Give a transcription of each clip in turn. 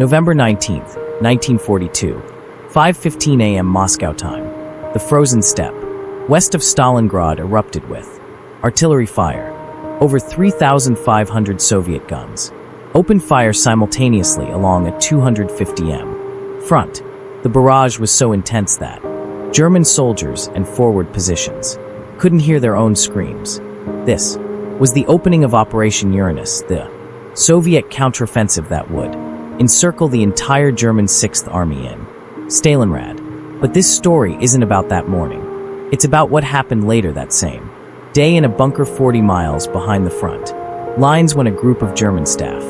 November 19th, 1942, 5:15 a.m. Moscow time. The frozen steppe, west of Stalingrad, erupted with artillery fire. Over 3,500 Soviet guns opened fire simultaneously along a 250 m front. The barrage was so intense that German soldiers and forward positions couldn't hear their own screams. This was the opening of Operation Uranus, the Soviet counteroffensive that would encircle the entire German 6th Army in Stalingrad. But this story isn't about that morning. It's about what happened later that same day in a bunker 40 miles behind the front lines, when a group of German staff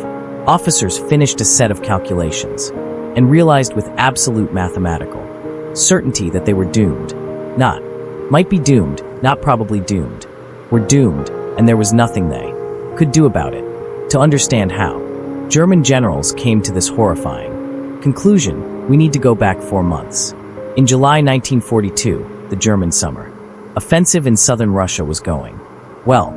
officers finished a set of calculations and realized with absolute mathematical certainty that they were doomed. Not might be doomed, not probably doomed. Were doomed, and there was nothing they could do about it. To understand how German generals came to this horrifying conclusion, we need to go back 4 months. In July 1942, the German summer offensive in southern Russia was going well.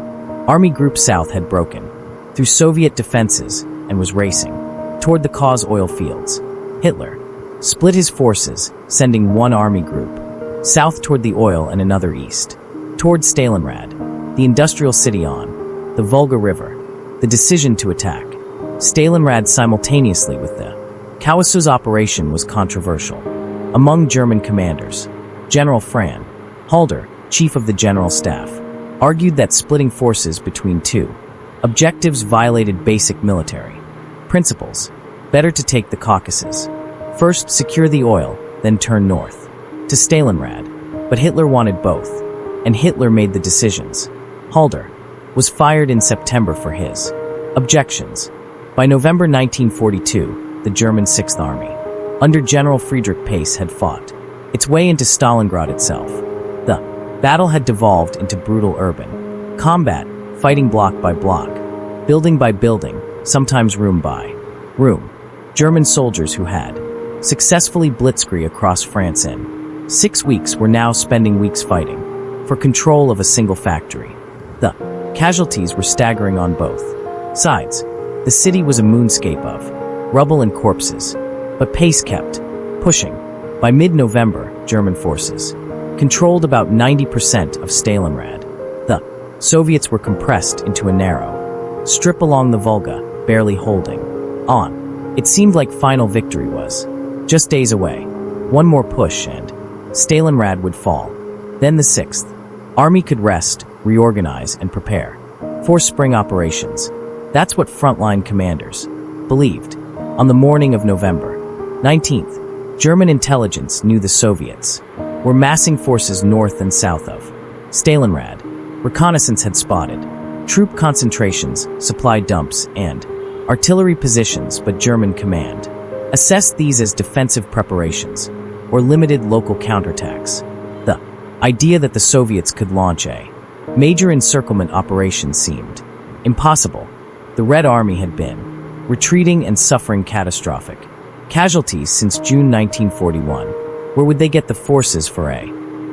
Army Group South had broken through Soviet defenses and was racing toward the Cause oil fields. Hitler split his forces, sending one army group south toward the oil and another east toward Stalingrad, the industrial city on the Volga River. The decision to attack Stalingrad simultaneously with the Kaukasus operation was controversial among German commanders. General Franz Halder, chief of the General Staff, argued that splitting forces between two objectives violated basic military principles. Better to take the Caucasus first, secure the oil, then turn north to Stalingrad. But Hitler wanted both, and Hitler made the decisions. Halder was fired in September for his objections. By November 1942, the German 6th Army, under General Friedrich Pace, had fought its way into Stalingrad itself. The battle had devolved into brutal urban combat, fighting block by block, building by building, sometimes room by room. German soldiers who had successfully blitzkrieg across France in 6 weeks were now spending weeks fighting for control of a single factory. The casualties were staggering on both sides. The city was a moonscape of rubble and corpses, but Pace kept pushing. By mid-November, German forces controlled about 90% of Stalingrad. The Soviets were compressed into a narrow strip along the Volga, barely holding on. It seemed like final victory was just days away. One more push and Stalingrad would fall. Then the 6th Army could rest, reorganize, and prepare for spring operations. That's what frontline commanders believed. On the morning of November 19th, German intelligence knew the Soviets were massing forces north and south of Stalingrad. Reconnaissance had spotted troop concentrations, supply dumps, and artillery positions, but German command assessed these as defensive preparations or limited local counterattacks. The idea that the Soviets could launch a major encirclement operation seemed impossible. The Red Army had been retreating and suffering catastrophic casualties since June 1941. Where would they get the forces for a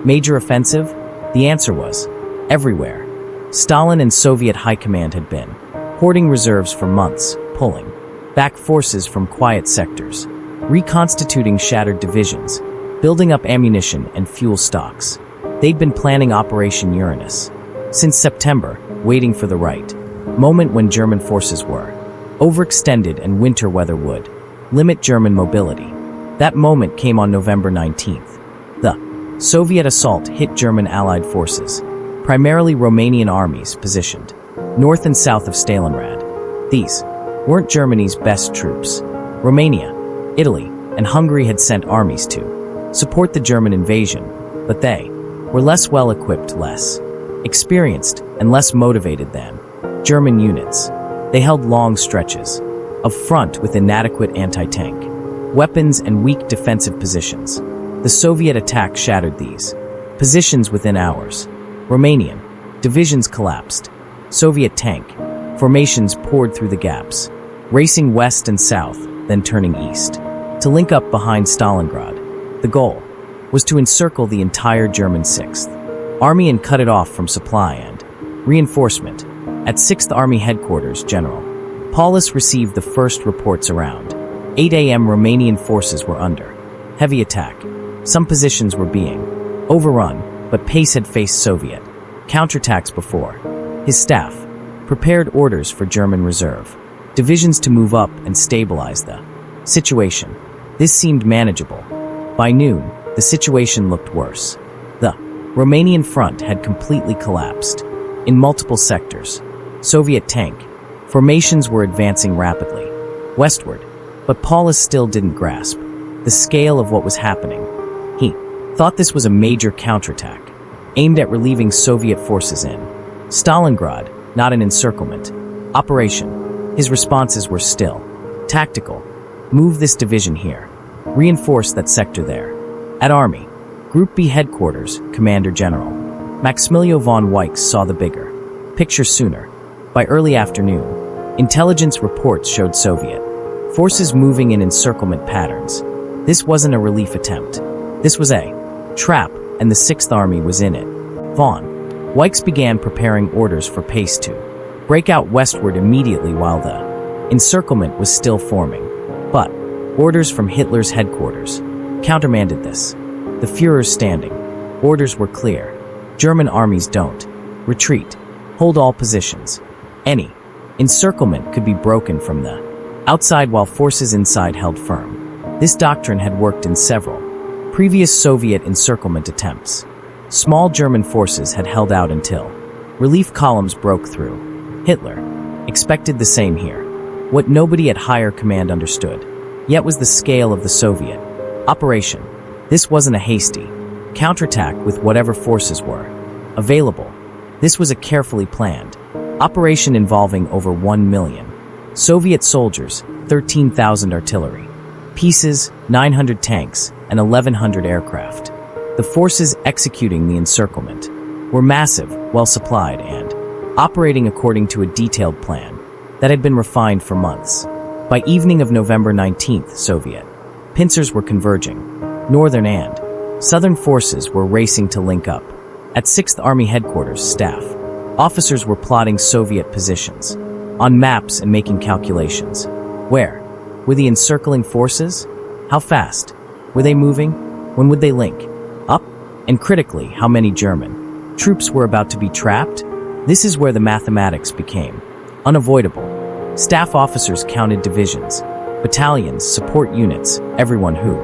major offensive? The answer was everywhere. Stalin and Soviet high command had been hoarding reserves for months, pulling back forces from quiet sectors, reconstituting shattered divisions, building up ammunition and fuel stocks. They'd been planning Operation Uranus since September, waiting for the right moment when German forces were overextended and winter weather would limit German mobility. That moment came on November 19th. The Soviet assault hit German Allied forces, primarily Romanian armies positioned north and south of Stalingrad. These weren't Germany's best troops. Romania, Italy, and Hungary had sent armies to support the German invasion, but they were less well-equipped, less experienced, and less motivated than German units. They held long stretches of front with inadequate anti-tank weapons and weak defensive positions. The Soviet attack shattered these positions within hours. Romanian divisions collapsed. Soviet tank formations poured through the gaps, racing west and south, then turning east to link up behind Stalingrad. The goal was to encircle the entire German 6th Army and cut it off from supply and reinforcement. At 6th Army headquarters, General Paulus received the first reports around 8 a.m. Romanian forces were under heavy attack. Some positions were being overrun, but pace had faced Soviet counterattacks before. His staff prepared orders for German reserve divisions to move up and stabilize the situation. This seemed manageable. By noon, the situation looked worse. The Romanian front had completely collapsed. In multiple sectors, Soviet tank formations were advancing rapidly westward, but Paulus still didn't grasp the scale of what was happening. He thought this was a major counterattack, aimed at relieving Soviet forces in Stalingrad, not an encirclement operation. His responses were still tactical. Move this division here. Reinforce that sector there. At Army Group B headquarters, Commander General Maximilian von Weichs saw the bigger picture sooner. By early afternoon, intelligence reports showed Soviet forces moving in encirclement patterns. This wasn't a relief attempt. This was a trap, and the 6th Army was in it. Von Weichs began preparing orders for pace to break out westward immediately while the encirclement was still forming. But orders from Hitler's headquarters countermanded this. The Führer's standing orders were clear. German armies don't retreat. Hold all positions. Any encirclement could be broken from the outside while forces inside held firm. This doctrine had worked in several previous Soviet encirclement attempts. Small German forces had held out until relief columns broke through. Hitler expected the same here. What nobody at higher command understood yet was the scale of the Soviet operation. This wasn't a hasty counterattack with whatever forces were available. This was a carefully planned operation involving over 1 million Soviet soldiers, 13,000 artillery pieces, 900 tanks, and 1,100 aircraft. The forces executing the encirclement were massive, well supplied, and operating according to a detailed plan that had been refined for months. By evening of November 19th, Soviet pincers were converging. Northern and Southern forces were racing to link up. At 6th Army headquarters, staff officers were plotting Soviet positions on maps and making calculations. Where were the encircling forces? How fast were they moving? When would they link up? And critically, how many German troops were about to be trapped? This is where the mathematics became unavoidable. Staff officers counted divisions, battalions, support units, everyone who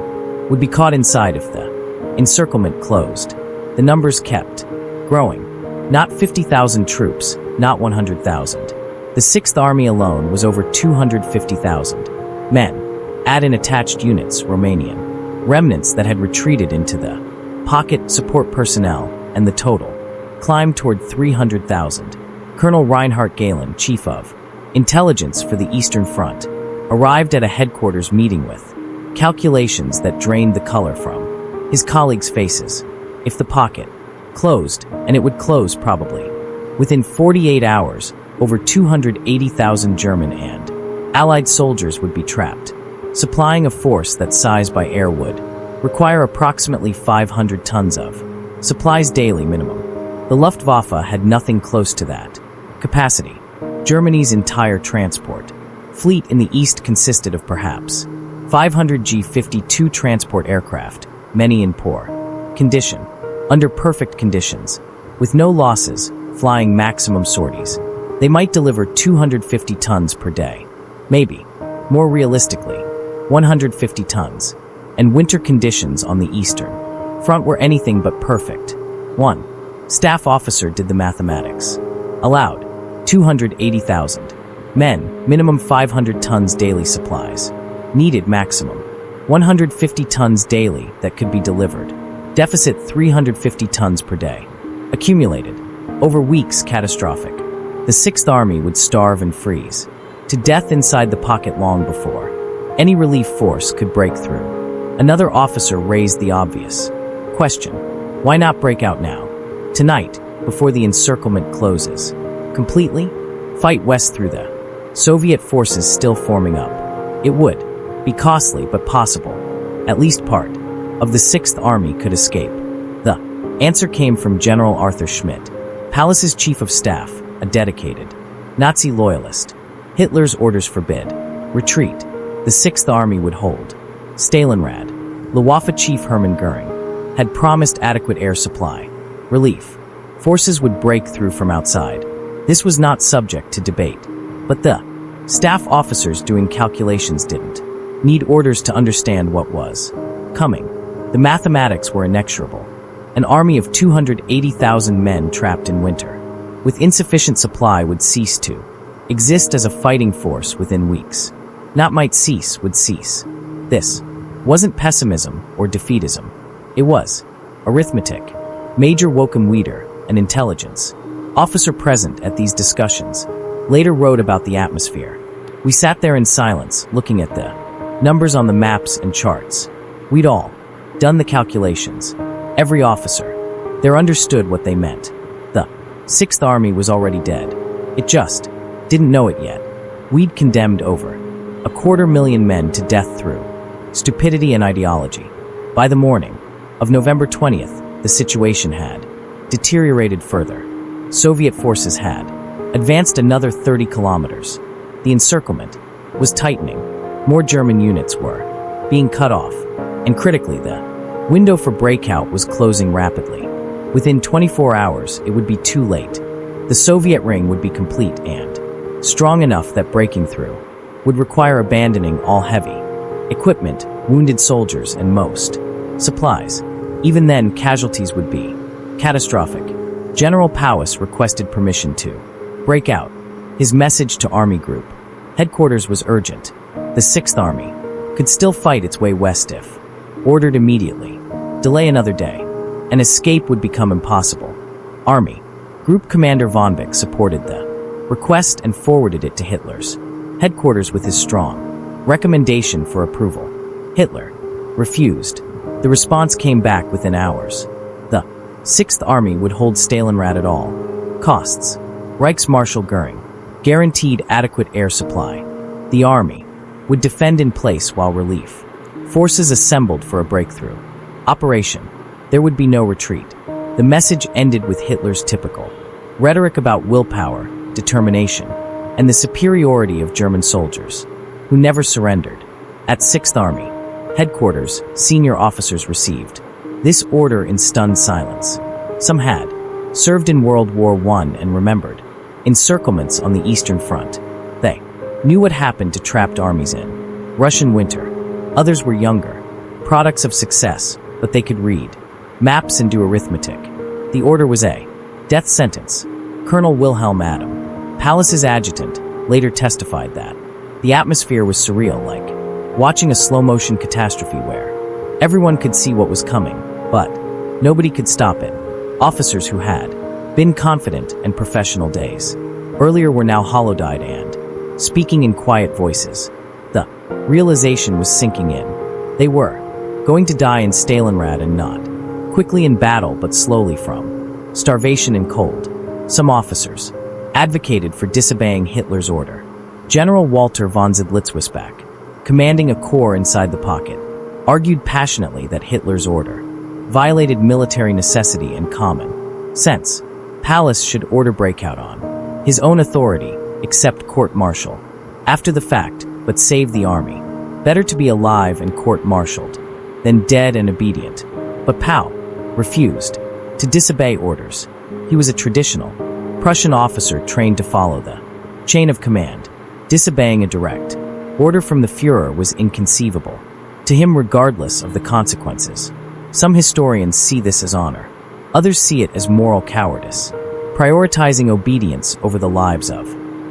would be caught inside if the encirclement closed. The numbers kept growing. Not 50,000 troops, not 100,000. The 6th Army alone was over 250,000 men. Add in attached units, Romanian remnants that had retreated into the pocket, support personnel, and the total climbed toward 300,000. Colonel Reinhard Galen, chief of intelligence for the Eastern Front, arrived at a headquarters meeting with calculations that drained the color from his colleagues' faces. If the pocket closed, and it would close probably within 48 hours, over 280,000 German and Allied soldiers would be trapped. Supplying a force that size by air would require approximately 500 tons of supplies daily minimum. The Luftwaffe had nothing close to that capacity. Germany's entire transport fleet in the east consisted of perhaps 500 G-52 transport aircraft, many in poor condition, under perfect conditions, with no losses, flying maximum sorties. They might deliver 250 tons per day, maybe, more realistically, 150 tons, and winter conditions on the Eastern Front were anything but perfect. One staff officer did the mathematics. Allowed 280,000 men, minimum 500 tons daily supplies. Needed maximum 150 tons daily that could be delivered. Deficit 350 tons per day. Accumulated over weeks, catastrophic. The 6th Army would starve and freeze to death inside the pocket long before any relief force could break through. Another officer raised the obvious question: why not break out now? Tonight, before the encirclement closes completely? Fight west through the Soviet forces still forming up. It would be costly but possible. At least part of the 6th Army could escape. The answer came from General Arthur Schmidt, Pallas's chief of staff, a dedicated Nazi loyalist. Hitler's orders forbid retreat. the Sixth Army would hold. Stalingrad, Luftwaffe Chief Hermann Göring, had promised adequate air supply. Relief. Forces would break through from outside. This was not subject to debate. But the staff officers doing calculations didn't need orders to understand what was coming. The mathematics were inexorable. An army of 280,000 men trapped in winter, with insufficient supply, would cease to exist as a fighting force within weeks. Not might cease, would cease. This wasn't pessimism or defeatism. It was arithmetic. Major WWII, an intelligence officer present at these discussions, later wrote about the atmosphere. We sat there in silence, looking at the numbers on the maps and charts. We'd all done the calculations. Every officer there understood what they meant. The Sixth Army was already dead. It just didn't know it yet. We'd condemned over 250,000 men to death through stupidity and ideology. By the morning of November 20th, the situation had deteriorated further. Soviet forces had advanced another 30 kilometers. The encirclement was tightening. More German units were being cut off, and critically, the window for breakout was closing rapidly. Within 24 hours, it would be too late. The Soviet ring would be complete and strong enough that breaking through would require abandoning all heavy equipment, wounded soldiers, and most supplies. Even then, casualties would be catastrophic. General Powys requested permission to break out. His message to Army Group headquarters was urgent. The Sixth Army could still fight its way west if ordered immediately. Delay another day. An escape would become impossible. Army Group Commander von Beck supported the request and forwarded it to Hitler's headquarters with his strong recommendation for approval. Hitler refused. The response came back within hours. The Sixth Army would hold Stalingrad at all costs. Reichsmarshal Göring guaranteed adequate air supply. The army would defend in place while relief forces assembled for a breakthrough operation. There would be no retreat. The message ended with Hitler's typical rhetoric about willpower, determination, and the superiority of German soldiers, who never surrendered. At Sixth Army headquarters, senior officers received this order in stunned silence. Some had served in World War I and remembered encirclements on the Eastern Front. They knew what happened to trapped armies in Russian winter. Others were younger, products of success, but they could read maps and do arithmetic. The order was a death sentence. Colonel Wilhelm Adam, Pallas's adjutant, later testified that the atmosphere was surreal, like watching a slow-motion catastrophe where everyone could see what was coming, but nobody could stop it. Officers who had been confident and professional days earlier were now hollow-eyed and speaking in quiet voices. The realization was sinking in. They were going to die in Stalingrad, and not quickly in battle but slowly from starvation and cold. Some officers advocated for disobeying Hitler's order. General Walter von Zedlitzwisbach, commanding a corps inside the pocket, argued passionately that Hitler's order violated military necessity and common sense. Pallas should order breakout on his own authority, except court-martial after the fact, but save the army. Better to be alive and court-martialed than dead and obedient. But Pau refused to disobey orders. He was a traditional Prussian officer trained to follow the chain of command. Disobeying a direct order from the Führer was inconceivable to him, regardless of the consequences. Some historians see this as honor. Others see it as moral cowardice, prioritizing obedience over the lives of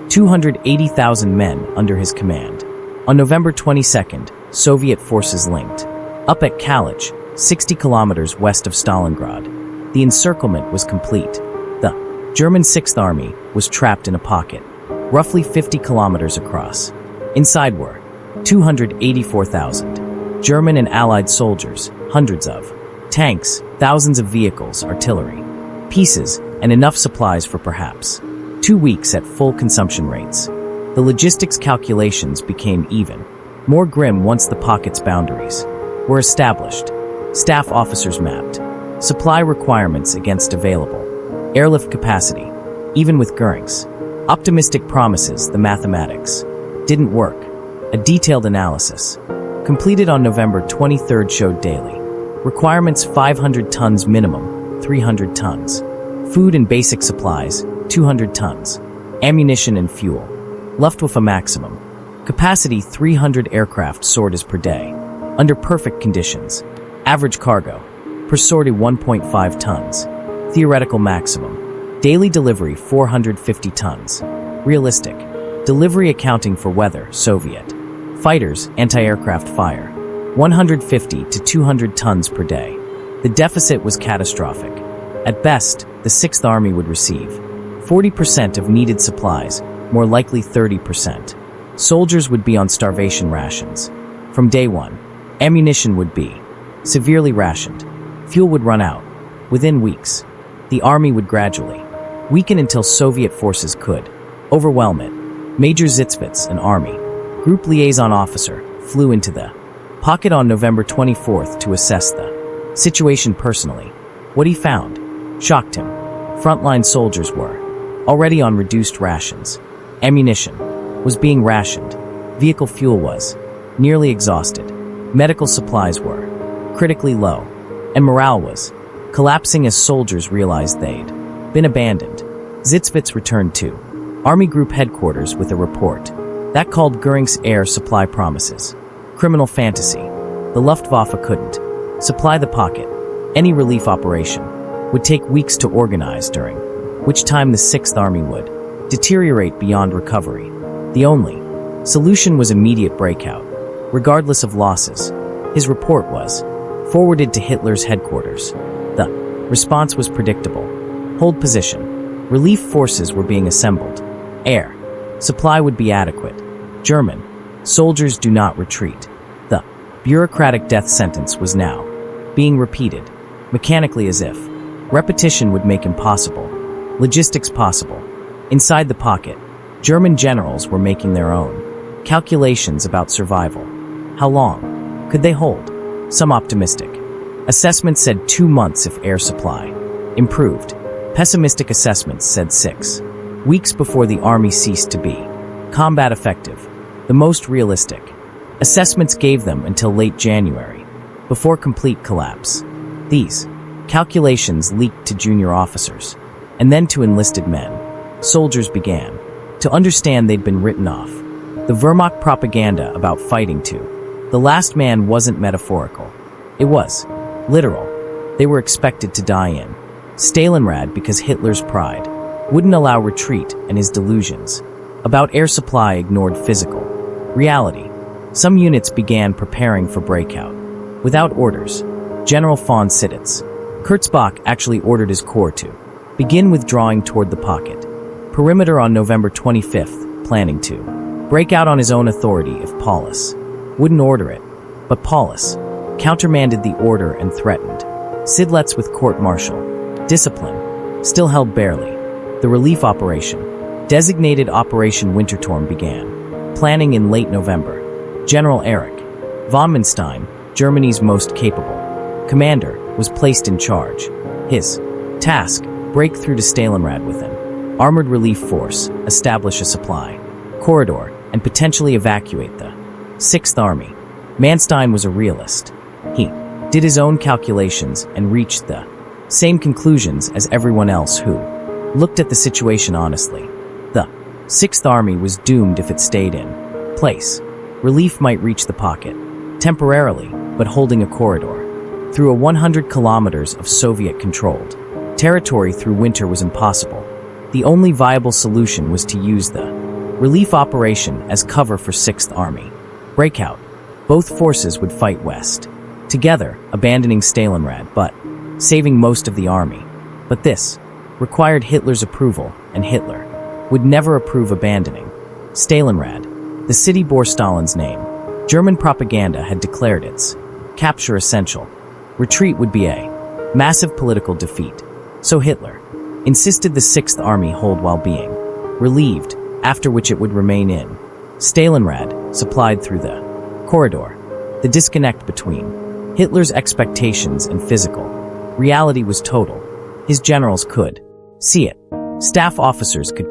280,000 men under his command. On November 22nd, Soviet forces linked up at Kalach, 60 kilometers west of Stalingrad. The encirclement was complete. The German Sixth Army was trapped in a pocket, roughly 50 kilometers across. Inside were 284,000 German and Allied soldiers, hundreds of tanks, thousands of vehicles, artillery pieces, and enough supplies for perhaps 2 weeks at full consumption rates. The logistics calculations became even more grim once the pocket's boundaries were established. Staff officers mapped supply requirements against available airlift capacity. Even with Göring's optimistic promises, the mathematics didn't work. A detailed analysis, completed on November 23, showed daily requirements: 500 tons minimum, 300 tons. Food and basic supplies, 200 tons. Ammunition and fuel, Luftwaffe maximum. Capacity: 300 aircraft sorties per day, under perfect conditions. Average cargo, per sortie 1.5 tons. Theoretical maximum. Daily delivery 450 tons. Realistic. Delivery accounting for weather, Soviet. Fighters, anti-aircraft fire, 150 to 200 tons per day. The deficit was catastrophic. At best, the 6th Army would receive 40% of needed supplies, more likely 30%. Soldiers would be on starvation rations. From day one, ammunition would be severely rationed. Fuel would run out. Within weeks, the army would gradually weaken until Soviet forces could overwhelm it. Major Zitzvits, an army group liaison officer, flew into the pocket on November 24th to assess the situation personally. What he found shocked him. Frontline soldiers were already on reduced rations. Ammunition was being rationed. Vehicle fuel was nearly exhausted. Medical supplies were critically low. And morale was collapsing as soldiers realized they'd been abandoned. Zitzvits returned to Army Group Headquarters with a report that called Göring's air supply promises criminal fantasy. The Luftwaffe couldn't supply the pocket. Any relief operation would take weeks to organize, during which time the 6th Army would deteriorate beyond recovery. The only solution was immediate breakout, regardless of losses. His report was forwarded to Hitler's headquarters. The response was predictable. Hold position. Relief forces were being assembled. Air supply would be adequate. German soldiers do not retreat. The bureaucratic death sentence was now being repeated, mechanically, as if repetition would make impossible logistics possible. Inside the pocket, German generals were making their own calculations about survival. How long could they hold? Some optimistic assessments said 2 months if air supply improved. Pessimistic assessments said 6 weeks before the army ceased to be combat effective. The most realistic assessments gave them until late January, before complete collapse. These calculations leaked to junior officers, and then to enlisted men. Soldiers began to understand they'd been written off. The Wehrmacht propaganda about fighting to the last man wasn't metaphorical. It was literal. They were expected to die in Stalingrad because Hitler's pride wouldn't allow retreat, and his delusions about air supply ignored physical reality. Some units began preparing for breakout. Without orders, General von Sittitz Kurzbach actually ordered his corps to begin withdrawing toward the pocket perimeter on November 25th, planning to break out on his own authority if Paulus wouldn't order it. But Paulus countermanded the order and threatened Sidlets with court-martial. Discipline still held barely. The relief operation, designated Operation Winterturm, began planning in late November. General Erich von Manstein, Germany's most capable commander, was placed in charge. His task: break through to Stalingrad with an armored relief force, establish a supply corridor, and potentially evacuate the 6th Army. Manstein was a realist. He did his own calculations and reached the same conclusions as everyone else who looked at the situation honestly. The 6th Army was doomed if it stayed in place. Relief might reach the pocket temporarily, but holding a corridor through a 100 kilometers of Soviet-controlled territory through winter was impossible. The only viable solution was to use the relief operation as cover for 6th Army breakout. Both forces would fight west together, abandoning Stalingrad but saving most of the army. But this required Hitler's approval, and Hitler would never approve abandoning Stalingrad. The city bore Stalin's name. German propaganda had declared its capture essential. Retreat would be a massive political defeat. So Hitler insisted the 6th Army hold while being relieved, after which it would remain in Stalingrad, supplied through the corridor. The disconnect between Hitler's expectations and physical reality was total. His generals could see it. Staff officers could